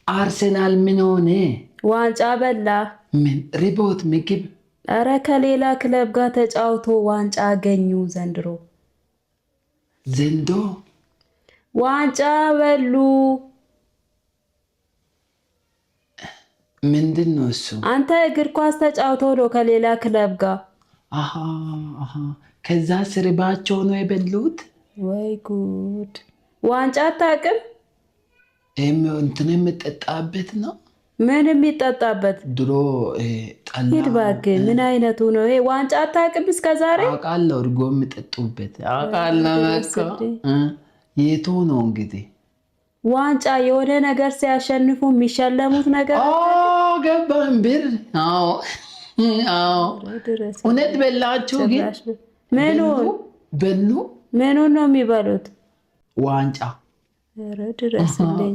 አርሰናል ምን ሆነ? ዋንጫ በላ። ምን ሪፖርት ምግብ? ኧረ ከሌላ ክለብ ጋር ተጫውቶ ዋንጫ አገኙ ዘንድሮ። ዋንጫ በሉ። ምንድነው እሱ? አንተ እግር ኳስ ተጫውቶ ነው ከሌላ ክለብ ጋር። ከዛ ስርባቸው ነው የበሉት። ወይ ጉድ! ዋንጫ አታውቅም? እንትን የምጠጣበት ነው። ምን የሚጠጣበት? ድሮ ጠላ። ሂድ እባክህ። ምን አይነቱ ነው ይሄ? ዋንጫ አታውቅም እስከዛሬ? አውቃለሁ፣ እርጎ የምጠጡበት አውቃለሁ። የቱ ነው እንግዲህ? ዋንጫ የሆነ ነገር ሲያሸንፉ የሚሸለሙት ነገር ገባን። ብር። አዎ እውነት በላችሁ? ግን በሉ። ምኑን ነው የሚበሉት? ዋንጫ። ኧረ ድረስልኝ።